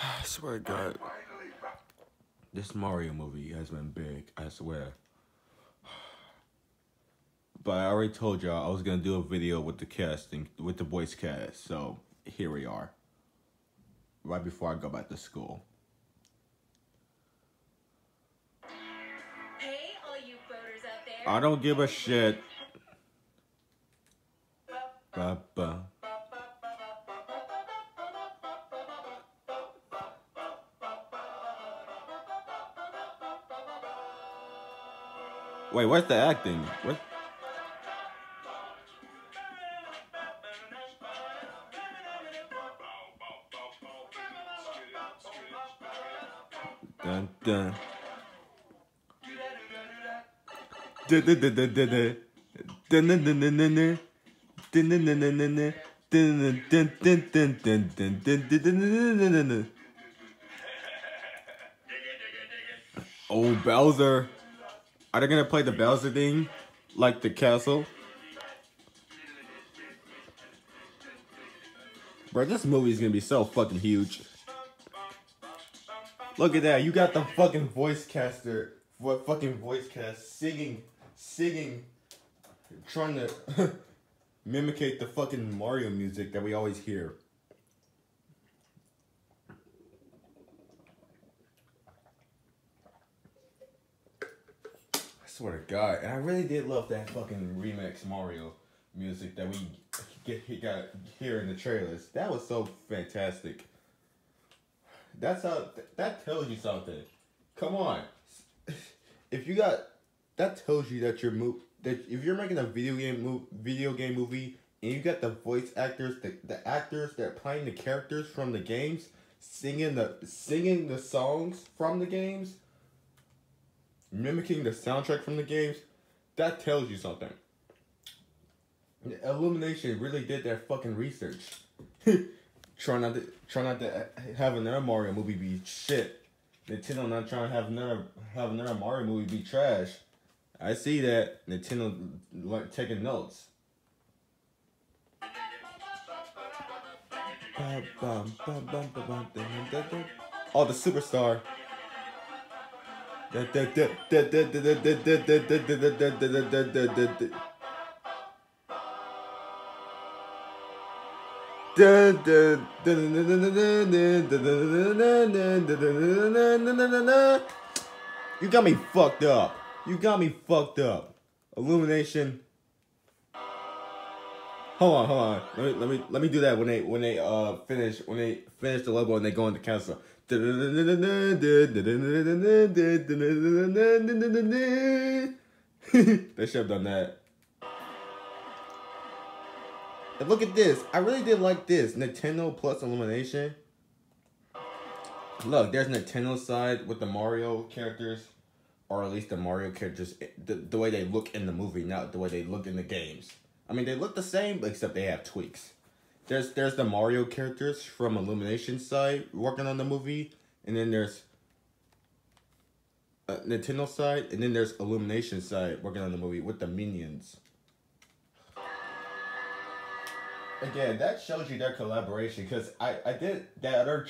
I swear to God, this Mario movie has been big, I swear. But I already told y'all I was gonna do a video with the casting, with the voice cast. So here we are, right before I go back to school. Hey, all you boaters out there. I don't give a shit. Ba-ba. Wait, what's the acting? What? Dun dun. Dun dun dun dun dun dun. Dun dun dun dun dun dun. Dun dun dun dun dun dun. Dun dun dun dun dun dun dun dun dun dun dun dun. Oh, Bowser. Are they gonna play the Bowser thing? Like the castle? Bro, this movie's gonna be so fucking huge. Look at that, you got the fucking voice caster, fucking voice cast singing, trying to mimicate the fucking Mario music that we always hear. I swear to God, and I really did love that fucking remix Mario music that we got here in the trailers. That was so fantastic. That's how that tells you something. Come on, if you got that tells you that that if you're making a video game movie and you got the voice actors, the actors that are playing the characters from the games, singing the songs from the games, mimicking the soundtrack from the games, that tells you something. Illumination really did their fucking research. Try not to have another Mario movie be shit. Nintendo not trying to have another Mario movie be trash. I see that Nintendo taking notes. Oh, the superstar. You got me fucked up. You got me fucked up. Illumination. Hold on. Let me do that when they finish the logo and they go into castle. They should have done that. And look at this. I really did like this. Nintendo plus Illumination. Look, there's Nintendo side with the Mario characters. Or at least the Mario characters, the way they look in the movie, not the way they look in the games. I mean, they look the same, except they have tweaks. There's the Mario characters from Illumination side working on the movie. And then there's Nintendo side. And then there's Illumination side working on the movie with the minions. Again, that shows you their collaboration, because I did that other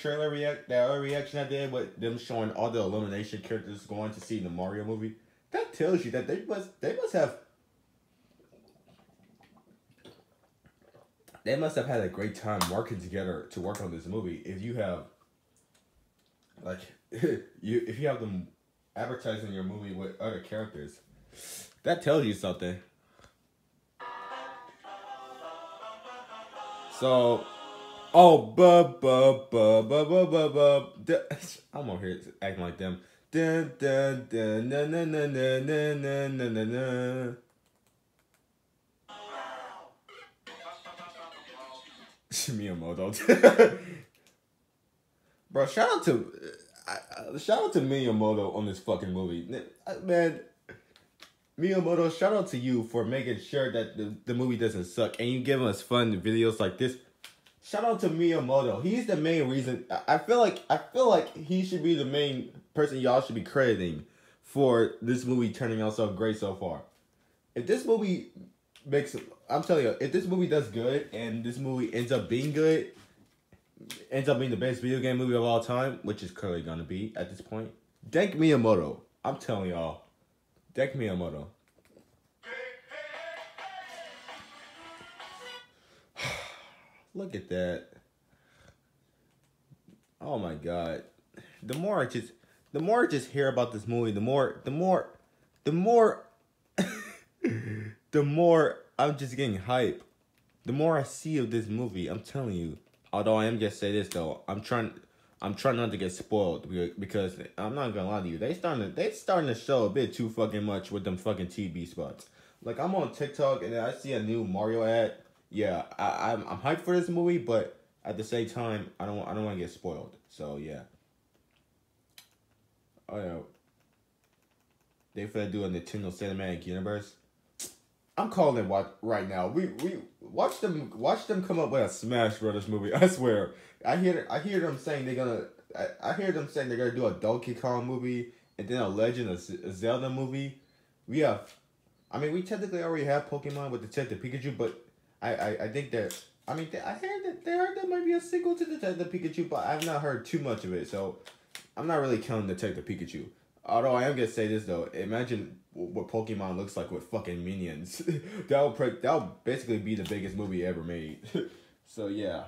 reaction I did with them showing all the Illumination characters going to see the Mario movie. That tells you that they must have had a great time working together to work on this movie. If you have if you have them advertising your movie with other characters, that tells you something. So, I'm over here acting like them. Dun, dun, dun, na, na, na, na, na, na, na, na. Miyamoto. Bro, shout out to Miyamoto on this fucking movie. Man, Miyamoto, shout out to you for making sure that the movie doesn't suck and you giving us fun videos like this. Shout out to Miyamoto. He's the main reason. I feel like he should be the main person y'all should be crediting for this movie turning out so great so far. If this movie I'm telling you, if this movie does good and this movie ends up being good, ends up being the best video game movie of all time, which is clearly gonna be at this point. Denk Miyamoto. I'm telling y'all. Denk Miyamoto. Look at that. Oh my god. The more I just hear about this movie, the more the more I'm just getting hype. The more I see of this movie, I'm telling you. Although I am gonna say this though, I'm trying not to get spoiled because I'm not gonna lie to you. They starting to show a bit too fucking much with them fucking TV spots. Like I'm on TikTok and I see a new Mario ad. Yeah, I'm hyped for this movie, but at the same time, I don't want to get spoiled. So yeah. Oh yeah. They finna do a Nintendo Cinematic Universe. I'm calling it right now. We watch them come up with a Smash Brothers movie. I swear. I hear them saying they're gonna do a Donkey Kong movie and then a Legend of Zelda movie. We technically already have Pokemon with Detective Pikachu, but I think that I heard that there might be a sequel to Detective Pikachu, but I've not heard too much of it, so I'm not really counting Detective Pikachu. Although I am gonna say this though, imagine what Pokemon looks like with fucking minions. That'll basically be the biggest movie ever made. So yeah.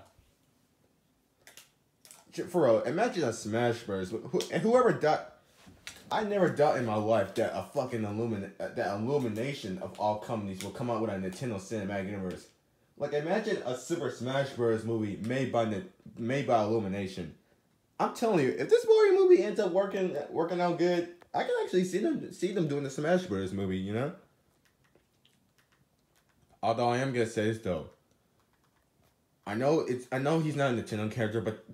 For real, imagine a Smash Bros. And whoever died, I never doubt in my life that a fucking Illumination of all companies will come out with a Nintendo Cinematic Universe. Like imagine a Super Smash Bros. Movie made by Illumination. I'm telling you, if this Mario movie ends up working out good, I can actually see them doing the Smash Bros. Movie, you know? Although I am gonna say this though. I know he's not a Nintendo character, but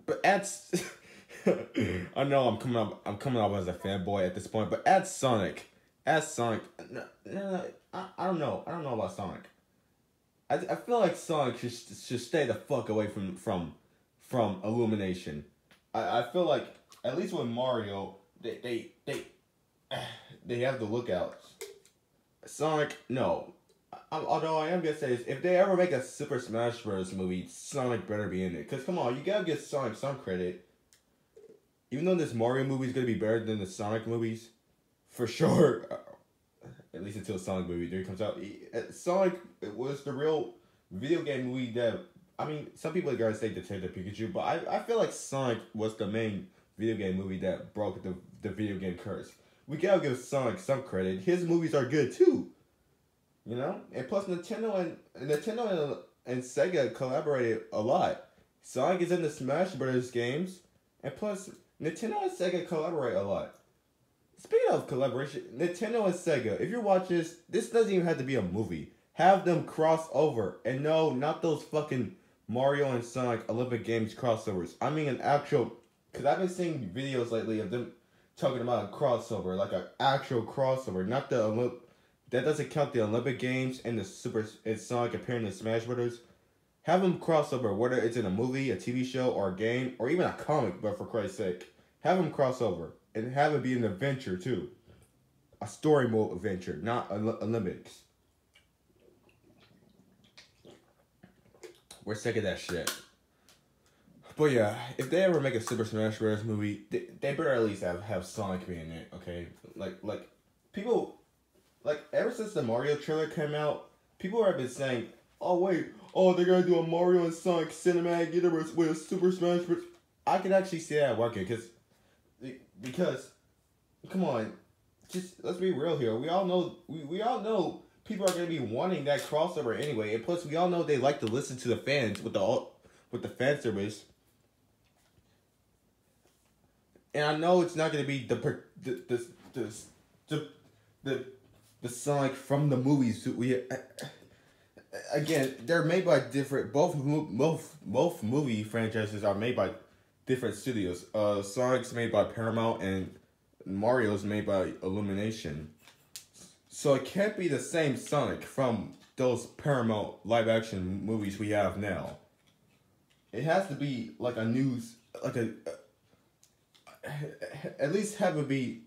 I know I'm coming up as a fanboy at this point, but add Sonic. No, I don't know about Sonic. I feel like Sonic should stay the fuck away from Illumination. I feel like at least with Mario, they have the lookouts. Sonic, no. Although I am gonna say this, if they ever make a Super Smash Bros. Movie, Sonic better be in it. Cause come on, you gotta give Sonic some credit. Even though this Mario movie is gonna be better than the Sonic movies, for sure. At least until Sonic movie 3 comes out. Sonic was the real video game movie that, some people are gonna say Detective Pikachu, but I feel like Sonic was the main video game movie that broke the video game curse. We gotta give Sonic some credit. His movies are good too. You know? And plus Nintendo and Sega collaborated a lot. Sonic is in the Smash Bros. Games, and plus Nintendo and Sega collaborate a lot. Speaking of collaboration, Nintendo and Sega, if you're watching this doesn't even have to be a movie. Have them cross over. And no, not those fucking Mario and Sonic Olympic Games crossovers. I mean an actual, because I've been seeing videos lately of them talking about a crossover, like an actual crossover, not that doesn't count the Olympic Games and and Sonic appearing in Smash Brothers. Have them crossover, whether it's in a movie, a TV show, or a game, or even a comic, but for Christ's sake. Have them crossover. And have it be an adventure, too. A story mode adventure, not Olympics. We're sick of that shit. But yeah, if they ever make a Super Smash Bros. Movie, they better at least have Sonic be in it, okay? Like, people, ever since the Mario trailer came out, people have been saying, they're gonna do a Mario and Sonic Cinematic Universe with a Super Smash Bros. I can actually see that working, because, come on, just let's be real here. We all know people are gonna be wanting that crossover anyway, and plus we all know they like to listen to the fans with the fan service. And I know it's not gonna be the Sonic from the movies. Again, they're made by different. Both movie franchises are made by different studios. Sonic's made by Paramount and Mario's made by Illumination. So it can't be the same Sonic from those Paramount live action movies we have now. It has to be like at least have it be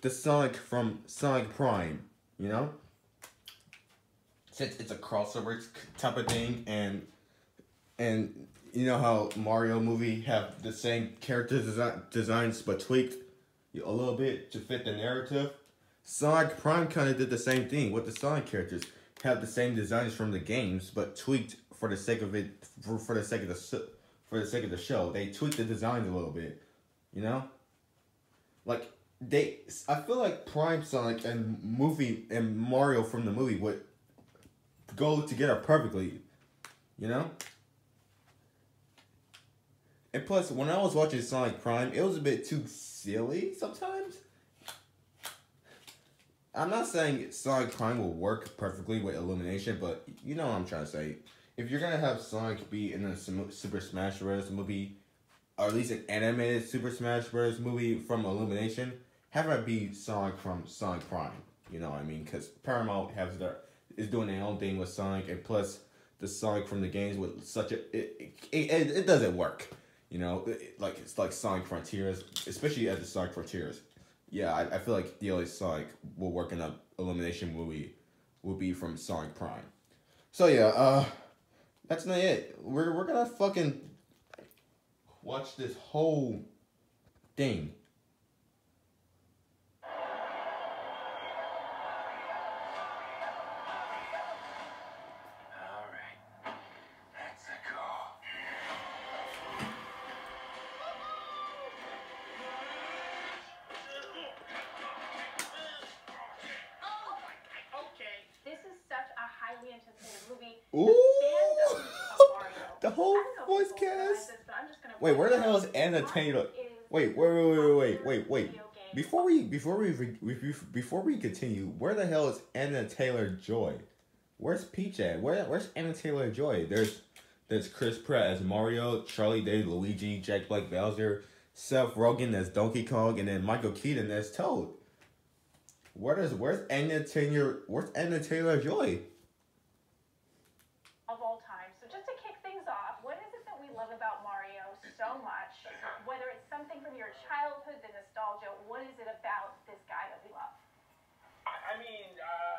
the Sonic from Sonic Prime, you know? Since it's a crossover type of thing, and you know how Mario movie have the same character designs but tweaked a little bit to fit the narrative? Sonic Prime kind of did the same thing with the Sonic characters. Have the same designs from the games but tweaked for the sake of it, for the sake of the show. They tweaked the designs a little bit, you know? Like I feel like Prime Sonic and Mario from the movie would go together perfectly, you know? And plus, when I was watching Sonic Prime, it was a bit too silly sometimes. I'm not saying Sonic Prime will work perfectly with Illumination, but you know what I'm trying to say. If you're gonna have Sonic be in a Super Smash Bros. Movie, or at least an animated Super Smash Bros. Movie from Illumination, have it be Sonic from Sonic Prime. You know what I mean? Because Paramount is doing their own thing with Sonic, and plus the Sonic from the games with such a it doesn't work. You know, it's like Sonic Frontiers, especially at the Sonic Frontiers. Yeah, I feel like the only Sonic will work in a Illumination movie will be from Sonic Prime. So yeah, that's not it. We're gonna fucking watch this whole thing. Ooh, the whole voice cast. Wait, where the hell is Anna Taylor? Wait. Before we continue, where the hell is Anna Taylor-Joy? Where's Peach at? Where's Anna Taylor-Joy? There's Chris Pratt as Mario, Charlie Day Luigi, Jack Black Bowser, Seth Rogen as Donkey Kong, and then Michael Keaton as Toad. Where's Anna Taylor-Joy? Of all time. So just to kick things off, what is it that we love about Mario so much? Whether it's something from your childhood, the nostalgia, what is it about this guy that we love?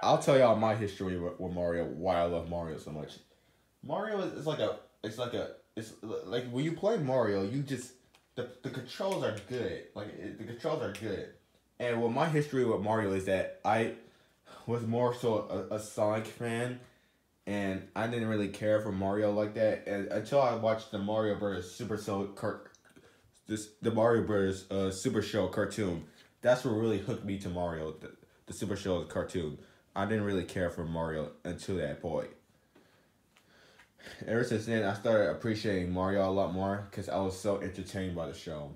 I'll tell y'all my history with Mario, why I love Mario so much. Mario is like when you play Mario, you just the controls are good. The controls are good. And well, my history with Mario is that I was more so a Sonic fan. And I didn't really care for Mario like that until I watched the Mario Bros. Super Show cartoon. That's what really hooked me to Mario, the Super Show cartoon. I didn't really care for Mario until that point. Ever since then, I started appreciating Mario a lot more because I was so entertained by the show.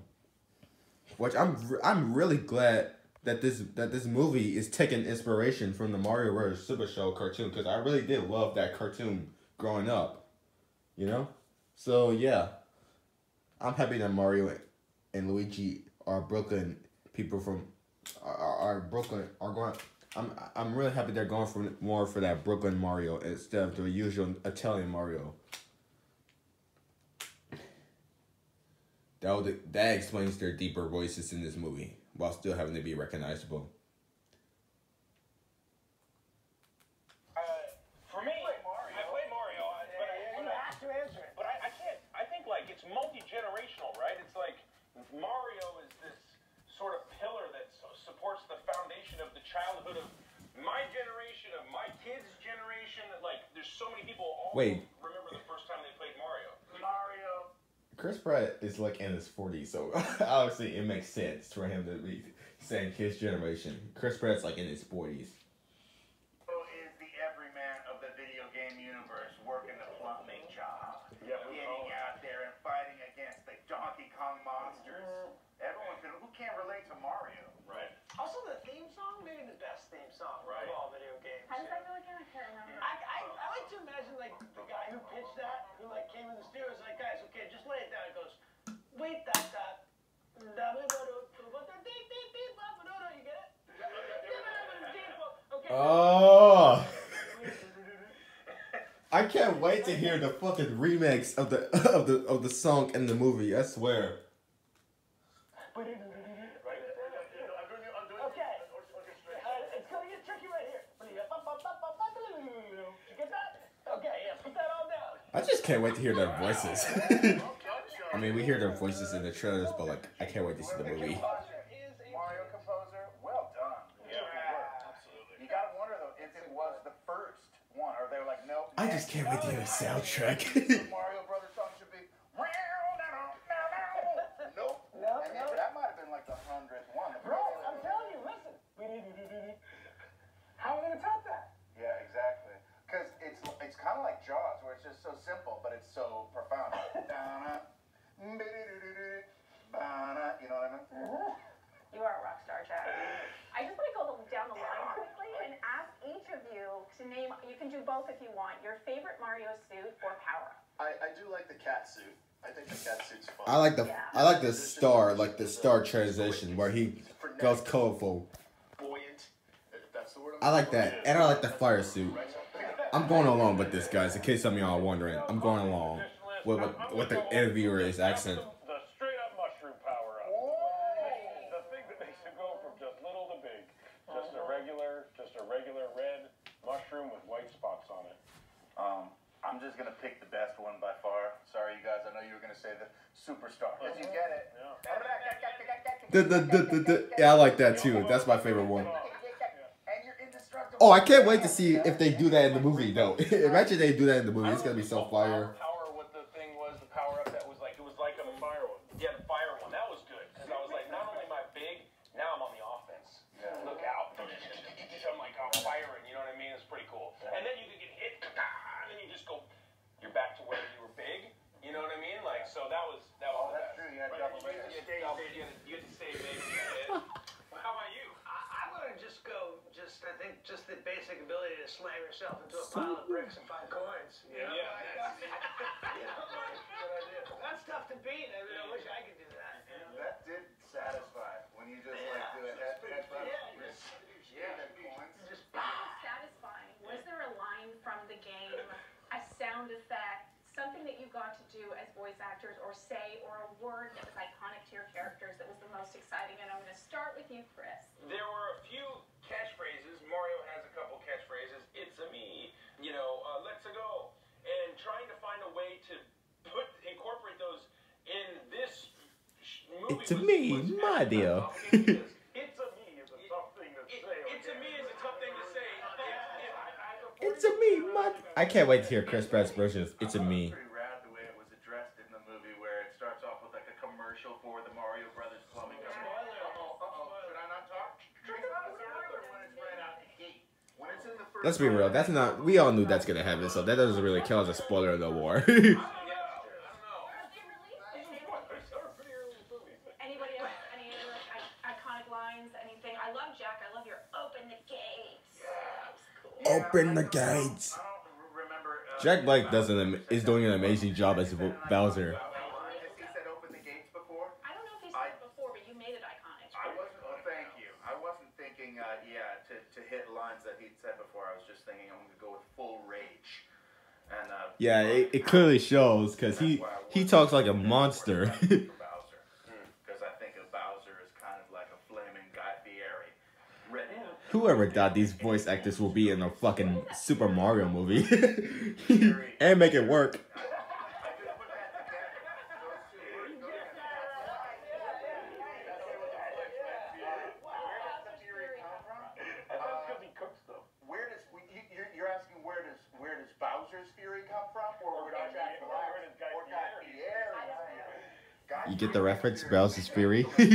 Which I'm really glad that this movie is taking inspiration from the Mario Bros. Super Show cartoon, because I really did love that cartoon growing up, you know? So yeah, I'm happy that Mario and Luigi are Brooklyn people from are going. I'm really happy they're going for more for that Brooklyn Mario instead of the usual Italian Mario. That explains their deeper voices in this movie, while still having to be recognizable. For me, I play Mario, but I can't. I think it's multi-generational, right? It's like Mario is this sort of pillar that supports the foundation of the childhood of my generation, of my kids' generation. There's so many people all remember the first time they played Mario. Chris Pratt is in his 40s, so obviously it makes sense for him to be saying his generation. Chris Pratt's in his 40s. Is the everyman of the video game universe working the plumbing job, getting out there and fighting against the Donkey Kong monsters. Who can't relate to Mario? Right. Also, the theme song, maybe the best theme song of all video games. How does that go again? I can't remember. I like to imagine the guy who pitched that, who came in the studio, was like, guys, okay, just lay it down. It goes, wait, you get it? Okay. Oh, I can't wait to hear the fucking remix of the song in the movie. I swear. It's gonna get tricky right here. You get that? Okay, yeah, put that all down. I just can't wait to hear their voices. I mean, we hear their voices in the trailers, but like, I can't wait to see the movie. Mario composer, well done. Yeah, absolutely. You gotta wonder though if it was the first one, or they were like, nope. I just can't wait to hear the soundtrack. Mario Brothers song should be. Nope. No, And no. that might have been like the 100th one. Bro, I'm telling you, listen. How are we gonna top that? Yeah, exactly. Because it's kind of like Jaws, where it's just so simple, but it's so profound. You know what I mean? You are a rock star, Chad. I just want to go down the line quickly and ask each of you to name, you can do both if you want, your favorite Mario suit or power-up. I do like the cat suit. I think the cat suit's fun. I like the star, like the star transition where he goes colorful. Buoyant, if that's the word. I like that, and I like the fire suit. I'm going along with this, guys. In case some of y'all are wondering, I'm going along with what the interviewer's accent. The straight up mushroom power up. The thing that makes it go from just little to big. Just a regular red mushroom with white spots on it. I'm just gonna pick the best one by far. Sorry, you guys. I know you were gonna say the superstar. Because you get it. Yeah, I like that too. That's my favorite one. And you're indestructible. Oh, I can't wait to see if they do that in the movie, though. Imagine they do that in the movie. It's gonna be so fire. Power, what the thing was, the power up that was like, it was like a fire one. Yeah, the fire one. That was good. Because I was like, not only am I big, now I'm on the offense. Yeah. Look out. I'm like, I'm firing, you know what I mean? It's pretty cool. And then you could get hit, and then you just go, you're back to where you were big. You know what I mean? Like, so that was Oh, the that's best. true. You had Right? double You get to stay big. How about you? I'm gonna just go, I think, just the basic ability to slam yourself into a pile of bricks and find coins. You know? Yeah. That's tough to beat. I mean, I wish I could do that. That did satisfy when you just like do a head butt. Yeah, the coins. Satisfying. Was there a line from the game, a sound effect, something that you got to do as voice actors or say, or a word that was iconic to your characters that was the most exciting? And I'm going to start with you, Chris. There were a few catchphrases. Mario has a couple catchphrases. It's a me, let's go. And trying to find a way to incorporate those in this movie. It's a me, Mario. It's a me is a tough thing to say. It's a me is a tough thing to say. It's a me, I can't wait to hear Chris Pratt's version of It's a Me. Pretty rad the way it was addressed in the movie, where it starts off with like a commercial for the Mario Brothers plumbing company. Should I not talk? When it's right out the gate. When it's in the first. Let's be real. That's not. We all knew that's gonna happen, so that doesn't really count as a spoiler no more. Anybody else? Any other iconic lines? Anything? I love Jack. I love your open the gates. Open the gates. I don't remember. Jack Black is doing an amazing job as Bowser. Has he said open the gates before? I don't know if you said it before, but you made it iconic. I wasn't. Oh, thank you. I wasn't thinking. To hit lines that he'd said before. I was just thinking I'm gonna go with full rage. And Yeah, it clearly shows because he talks like a monster. Because I think of Bowser as kind of like a flaming Guy Fieri. Ready. Whoever thought these voice actors will be in a fucking Super Mario movie and make it work. I just put that together. Those two words go You're asking where does Bowser's fury come from, or where does Jack Black or Guy Fieri? You get the reference, Bowser's Fury? But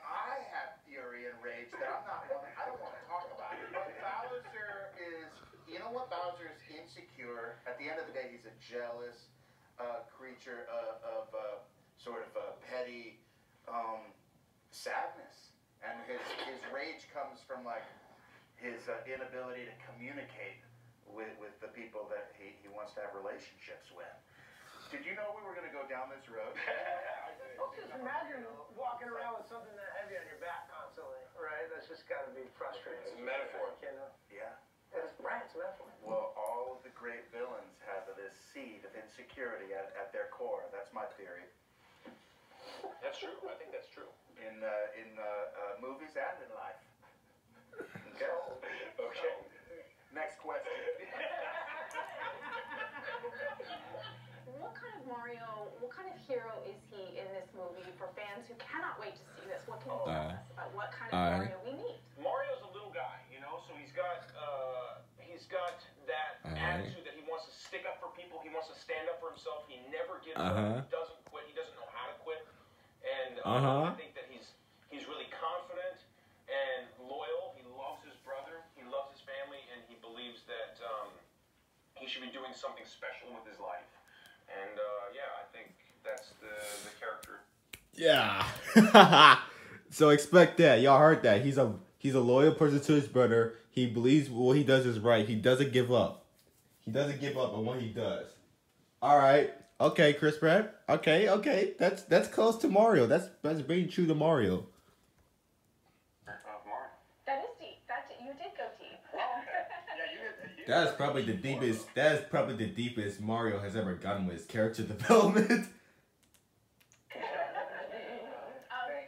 I have fury and rage that I don't want to talk about. But Bowser is, you know what? Bowser is insecure. At the end of the day, he's a jealous creature of sort of petty sadness, and his rage comes from like his inability to communicate with the people that he wants to have relationships with. Did you know we were going to go down this road? Well, just imagine walking around with something that heavy on your back constantly, right? That's just got to be frustrating. It's a metaphor. You know? Yeah. It's right, it's a metaphor. Well, all of the great villains have this seed of insecurity at their core. That's my theory. That's true. I think that's true. In movies and in life. Okay. Okay. Next question. What kind of Mario, what kind of hero is he in this movie for fans who cannot wait to see this? What can you tell us about what kind of Mario we need? Mario's a little guy, you know, so he's got that attitude that he wants to stick up for people. He wants to stand up for himself. He never gives up. He doesn't quit. He doesn't know how to quit. And I think that he's really confident and loyal. He loves his brother. He loves his family, and he believes that he should be doing something special with his life. And yeah, I think that's the character. Yeah. So expect that. Y'all heard that. He's a loyal person to his brother. He believes what he does is right. He doesn't give up. He doesn't give up on what he does. All right. Okay, Chris Pratt. Okay. That's close to Mario. That's being true to Mario. Mario. That is deep. You did go deep. That's probably the deepest. That's probably the deepest Mario has ever gotten with his character development. Thank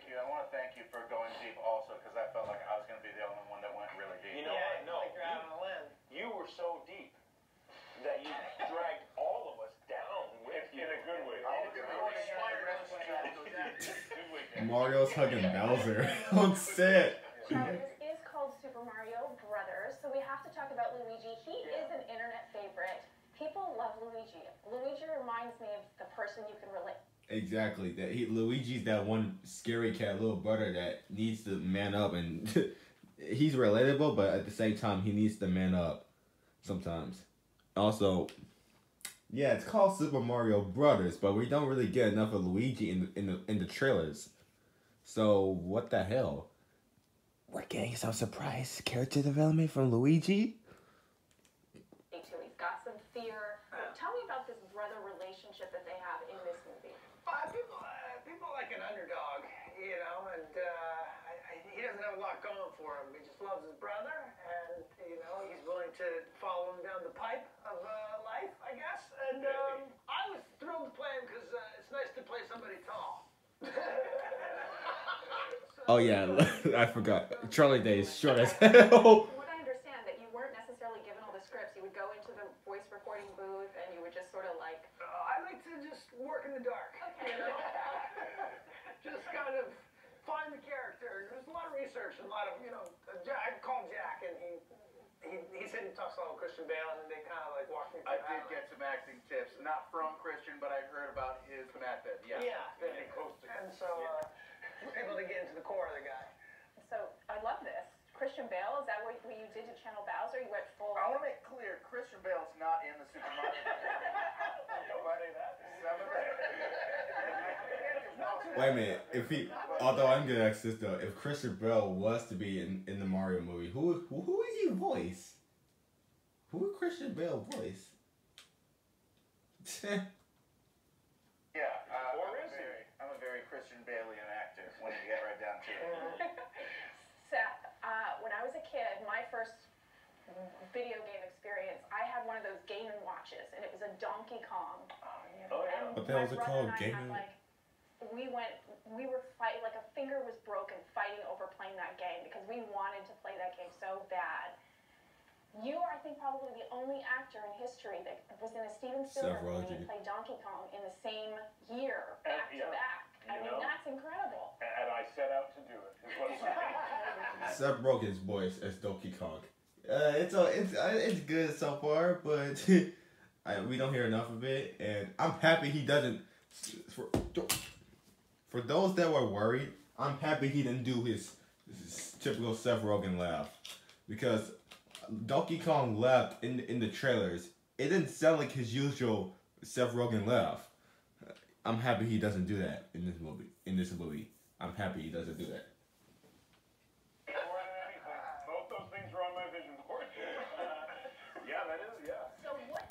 you. I want to thank you for going deep also, because I felt like I was going to be the only one that went really deep. You know what? No, Like you're out on a limb. you were so deep that you dragged all of us down with you. In a good way. Mario's hugging Bowser on set. Charlie, this is called Super Mario Brothers, so we have to talk about Luigi. He is an internet favorite. People love Luigi. Luigi reminds me of the person you can relate. Exactly. Luigi's that one scary cat little brother that needs to man up, and he's relatable, but at the same time he needs to man up sometimes. Also, yeah, it's called Super Mario Brothers, but we don't really get enough of Luigi in the trailers. So what the hell? We're getting some surprise character development from Luigi. He's got some fear. Tell me about this brother relationship that they have in this movie. People like an underdog, you know, and he doesn't have a lot going for him. He just loves his brother, and, you know, he's willing to follow him down the pipe of life, I guess. And I was thrilled to play him because it's nice to play somebody tall. Oh yeah, I forgot. Charlie Day is short as hell. What I understand that you weren't necessarily given all the scripts. You would go into the voice recording booth and you would just sort of like. I like to just work in the dark. Okay. You know? Just kind of find the character. There's a lot of research and a lot of, you know, I called Jack and he said he talks a lot with Christian Bale and they kind of like walked me through. I did get some acting tips, not from Christian, but I heard about his method. Yeah. And so we're able to get into the core of the guy. So I love this. Christian Bale, is that what you did to channel Bowser? You went full. I want to make clear, Christian Bale's not in the Super Mario. Wait a minute. Although I'm gonna ask this though, if Christian Bale was to be in the Mario movie, who would he voice? Who would Christian Bale voice? Yeah, I'm a very Christian Bale-ian actor when you get right down to it. Seth, when I was a kid, my first video game experience, I had one of those Game & Watches, and it was a Donkey Kong. Oh, yeah. And What the hell was it my called? brother and I Game had, &- like, we were fighting, like a finger was broken fighting over playing that game because we wanted to play that game so bad. You are, I think, probably the only actor in history that was in a Steven Spielberg movie and played Donkey Kong in the same year, back to back. I mean, that's incredible. And I set out to do it. Is what I'm saying. Seth Rogen's voice as Donkey Kong. It's good so far, but we don't hear enough of it, and I'm happy he doesn't. For those that were worried, I'm happy he didn't do his typical Seth Rogen laugh, because Donkey Kong laughed in the trailers. It didn't sound like his usual Seth Rogen laugh. I'm happy he doesn't do that in this movie. I'm happy he doesn't do that. More than anything, both those things are on my vision board. Yeah, that is, yeah. So what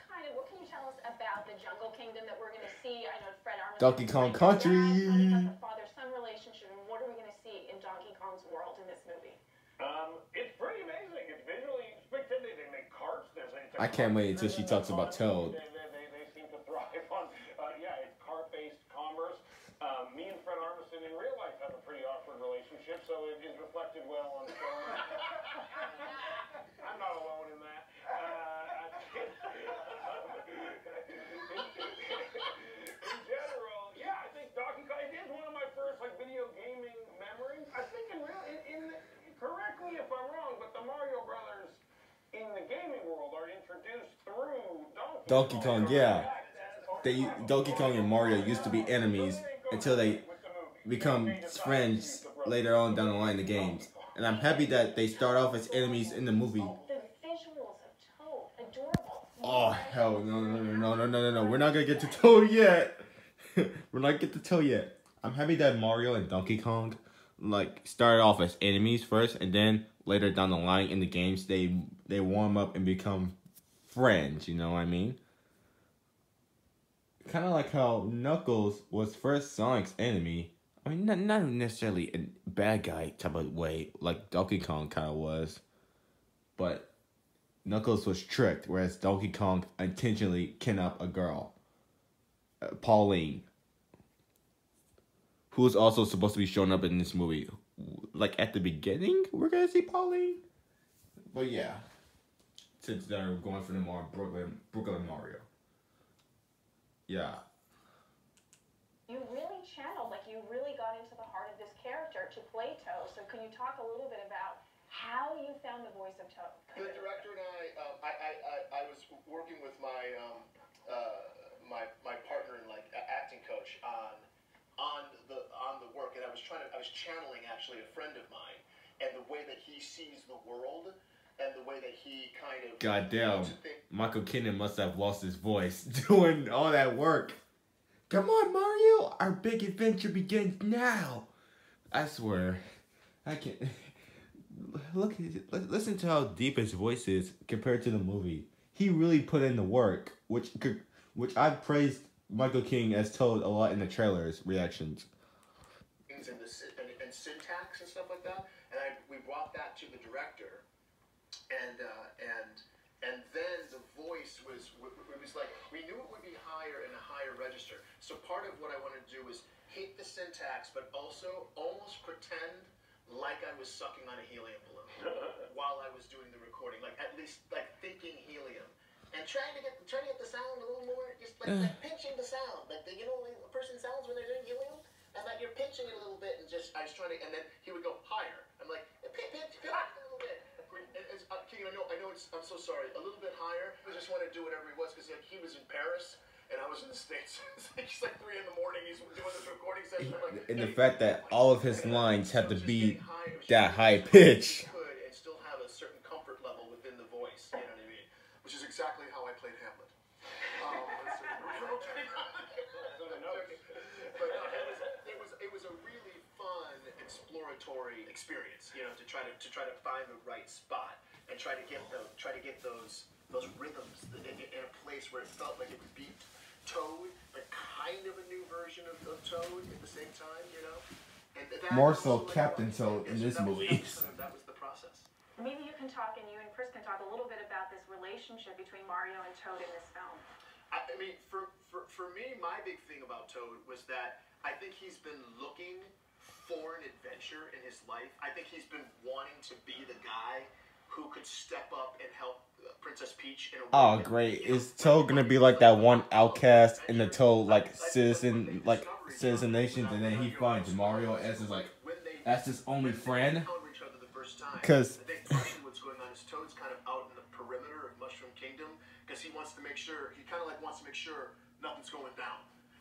can you tell us about the Jungle Kingdom that we're going to see? I know Fred Armisen. Donkey Kong Country. Tell me about the father-son relationship, and what are we going to see in Donkey Kong's world in this movie? It's pretty amazing. It's visually spectacular. They make carts. I can't wait until she talks about Toad. They seem to thrive on, it's cart-based commerce. Me and Fred Armisen in real life have a pretty awkward relationship, so it is reflected well on film. I'm not alone in that. Donkey Kong, yeah. Donkey Kong and Mario used to be enemies until they become friends later on down the line in the games. And I'm happy that they start off as enemies in the movie. The visuals of Toad, adorable. Oh, hell, no. We're not gonna get to Toad yet. We're not get to Toad yet. I'm happy that Mario and Donkey Kong, like, started off as enemies first, and then later down the line in the games, they warm up and become friends, you know what I mean? Kind of like how Knuckles was first Sonic's enemy. I mean, not necessarily a bad guy type of way, like Donkey Kong kind of was. But Knuckles was tricked, whereas Donkey Kong intentionally kidnapped a girl. Pauline. Who is also supposed to be showing up in this movie. Like, at the beginning, we're going to see Pauline. But yeah. Since they're going for the more Brooklyn Mario. Yeah. You really channeled, like you really got into the heart of this character to play Toad. So can you talk a little bit about how you found the voice of Toad? The director and I was working with my my partner and like acting coach on the work, and I was channeling actually a friend of mine, and the way that he sees the world. And the way that he kind of... Goddamn, Michael Keaton must have lost his voice doing all that work. Come on, Mario, our big adventure begins now. I swear, I can't... Listen to how deep his voice is compared to the movie. He really put in the work, which I've praised Michael Keaton as Toad a lot in the trailers reactions. And syntax and stuff like that, and we brought that to the director. And then the voice was like, we knew it would be higher and a higher register. So part of what I wanted to do was hit the syntax, but also almost pretend like I was sucking on a helium balloon while I was doing the recording, like at least like thinking helium, and trying to get the sound a little more, just like pinching the sound, like you know when a person sounds when they're doing helium, and like you're pinching it a little bit, and I was trying to, and then he would go higher. I'm like pinch a little bit. King, I know I'm so sorry. A little bit higher. I just wanted to do whatever he was because he was in Paris and I was in the States. It's like 3 in the morning. He's doing this recording session. Like, and the fact that all of his lines have to be that high pitch. And still have a certain comfort level within the voice. You know what I mean? Which is exactly how I played Hamlet. It was a really fun exploratory experience, you know, to try to find the right spot and try to get those rhythms in a place where it felt like it beat Toad, but kind of a new version of Toad at the same time, you know. And more so Captain Toad in this movie. That was the process. Maybe you can talk, and you and Chris can talk a little bit about this relationship between Mario and Toad in this film. I mean, for me, my big thing about Toad was that I think he's been looking for an adventure in his life. I think he's been wanting to be the guy who could step up and help Princess Peach in a way. Oh, great. Is Toad gonna be like that one outcast in the Toad, like, Citizen Nations, and then he finds Mario as his only friend? Because I think partially what's going on is Toad's kind of out in the perimeter of Mushroom Kingdom, because he kind of wants to make sure nothing's going down.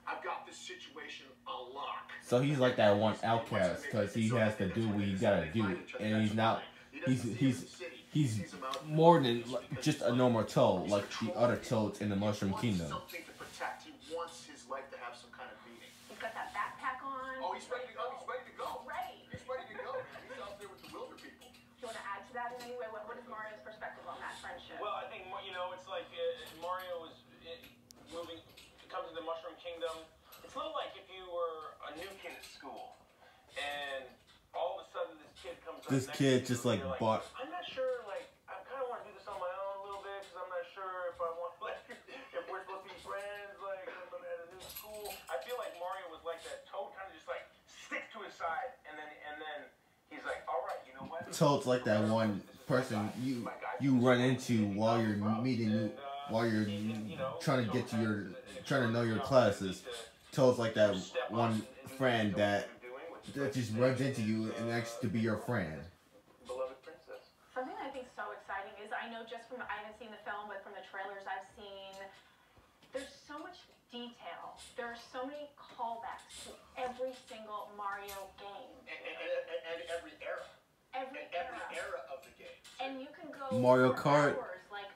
I've got this situation a lock. So he's like that one outcast, because he has to do what he gotta do, and he's not. He's more than just a normal Toad, like the other Toads in the Mushroom Kingdom. Something to protect. He wants his life to have some kind of meaning. He's got that backpack on. Oh, he's ready to go. He's ready to go. Ready. He's ready to go. He's out there with the wilder people. Do you want to add to that in any way? What is Mario's perspective on that friendship? Well, I think, you know, it's like Mario is moving, comes to the Mushroom Kingdom. It's a little like if you were a new kid at school, and all of a sudden this kid comes up. This kid just like bought. I'm not sure, like, I kind of want to do this on my own a little bit, because I'm not sure if I want, like, if we're supposed to be friends, like, at a new school. I feel like Mario was like that. Toad kind of just, like, sticks to his side, and then he's like, all right, you know what? Toad's like that one person you run into while you're while you're trying to know your classes. Toad's like that one friend that just runs into you and asks to be your friend. Beloved princess. Something I think is so exciting is I know just from, I haven't seen the film, but from the trailers I've seen, there's so much detail. There are so many callbacks to every single Mario game. And every era. Every era of the game. And you can go Mario for Kart, hours, like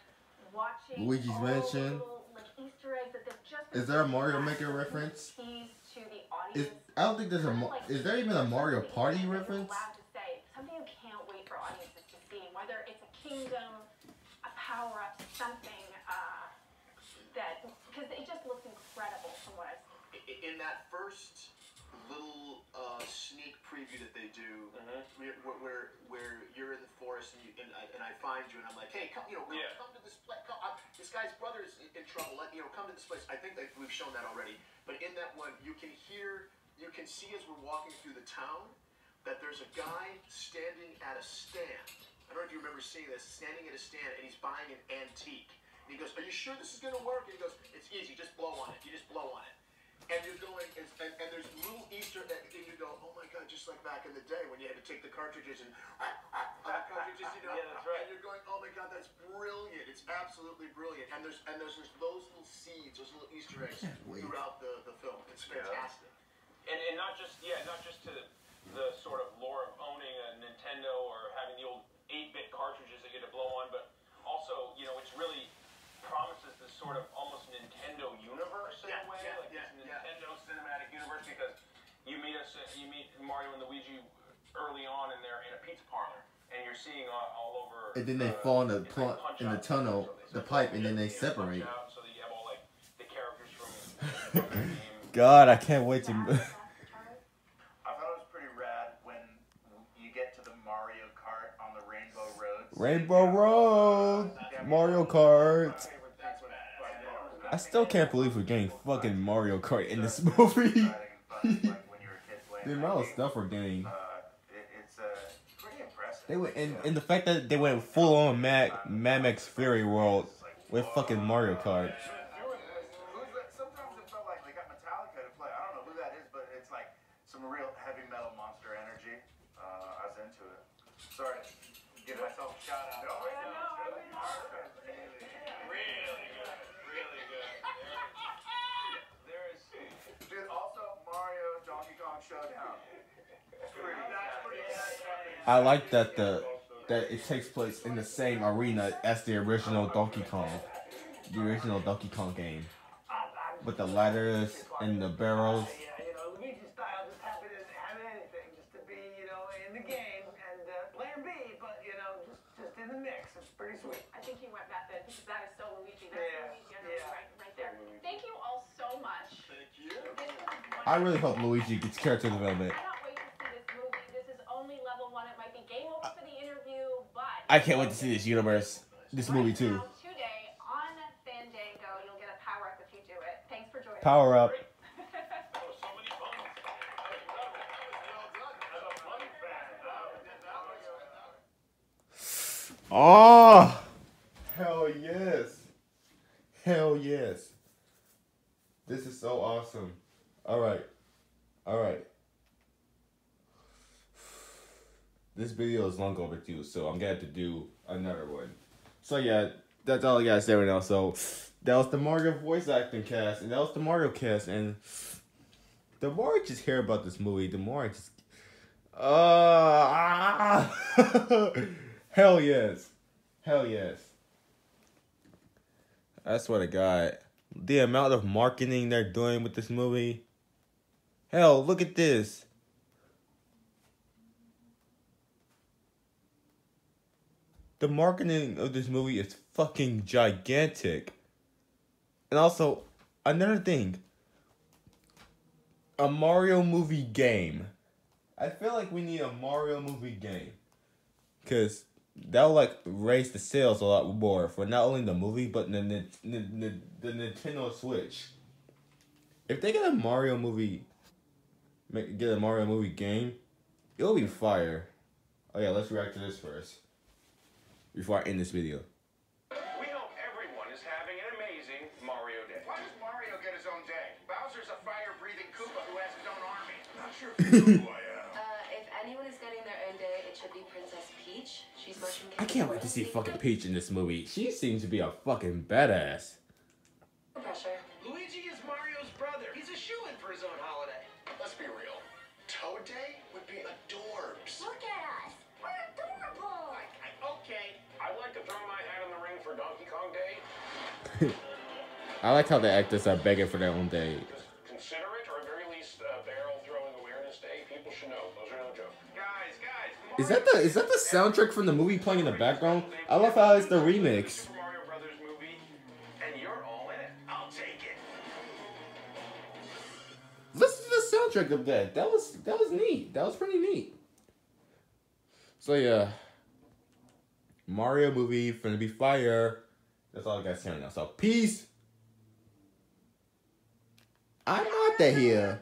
watching Luigi's all Mansion. little, like, Easter eggs that they've just Is there a Mario been Maker reference? teased to the audience. I don't think there's a. Is there even a Mario Party Something reference? you're allowed to say, something you can't wait for audiences to see, whether it's a kingdom, a power up, something that, because it just looks incredible from what I've seen. In that first little sneak preview that they do, where you're in the forest and I find you and I'm like, hey, come to this place. This guy's brother is in trouble. Come to this place. I think we've shown that already. But in that one, you can see as we're walking through the town that there's a guy standing at a stand. I don't know if you remember seeing this, standing at a stand, and he's buying an antique. And he goes, are you sure this is going to work? And he goes, it's easy, just blow on it. You just blow on it. And you're going, and there's little Easter eggs, and you go, oh my God, just like back in the day when you had to take the cartridges and on the cartridges, Yeah, that's right. And you're going, oh my God, that's brilliant. It's absolutely brilliant. And there's those little seeds, those little Easter eggs throughout the film. It's fantastic. And not just to the sort of lore of owning a Nintendo or having the old 8-bit cartridges that you had to blow on, but also, it's really promises this sort of almost Nintendo universe in a way, this Nintendo cinematic universe, because you meet Mario and Luigi early on in a pizza parlor, and you're seeing all over. And then they fall in the tunnel, the pipe, and then they separate. So that you have all like the characters from the game. God, I can't wait to. I thought it was pretty rad when you get to the Mario Kart on the Rainbow Roads. Rainbow Road, Mario Kart. I still can't believe we're getting fucking Mario Kart in this movie. The amount of stuff we're getting. It's pretty impressive. They went and the fact that they went full on Mad Max Fury World with fucking Mario Kart. Sometimes it felt like they got Metallica to play. I don't know who that is, but it's like some real heavy metal monster energy. I was into it. Sorry to give myself a shout out. Really good. Dude, also Mario Donkey Kong Showdown. I like that that it takes place in the same arena as the original Donkey Kong game, with the ladders and the barrels. Luigi style just happy to have anything, just to be, in the game and player B, but just in the mix. It's pretty sweet. I think he went method because that is so Luigi. That's Luigi right there. Thank you all so much. Thank you. I really hope Luigi gets character development. I cannot wait to see this movie. This is only level 1. It might be game over for the interview, but I can't wait to see this universe, this movie too. now, today on Fandango, you'll get a power up if you do it. Thanks for joining. Power up. So many puns. Oh, hell yes. Hell yes. This is so awesome. All right. This video is long overdue, so I'm gonna have to do another one. So yeah, that's all I gotta say right now. So that was the Mario voice acting cast, and that was the Mario cast. And the more I just hear about this movie, the more I just hell yes. I swear to God, the amount of marketing they're doing with this movie. Hell, look at this. The marketing of this movie is fucking gigantic. And also, another thing. A Mario movie game. I feel like we need a Mario movie game. Because that'll raise the sales a lot more for not only the movie, but the Nintendo Switch. If they get a Mario movie game, it'll be fire. Oh yeah, let's react to this first. Before I end this video. We hope everyone is having an amazing Mario Day. Why does Mario get his own day? Bowser's a fire-breathing Koopa who has his own army. I'm not sure if you know who I am. If anyone is getting their own day, it should be Princess Peach. She's motion I can't wait to see fucking Peach in this movie. She seems to be a fucking badass. No pressure. shoo-in for his own holiday. Let's be real. Toad Day would be adorbs. Look at us. We're adorable. Okay. I'd like to throw my hat in the ring for Donkey Kong Day. I like how the actors are begging for their own day. Consider it, or at very least, Barrel Throwing Awareness Day. People should know. Those are no joke. Guys. Is that the soundtrack from the movie playing in the background? I love how it's the remix. Super Mario Brothers movie, and you're all in it. I'll take it. Listen to the soundtrack of that. That was neat. That was pretty neat. So yeah, Mario movie finna be fire. That's all I got to say right now. So peace. I'm out of here.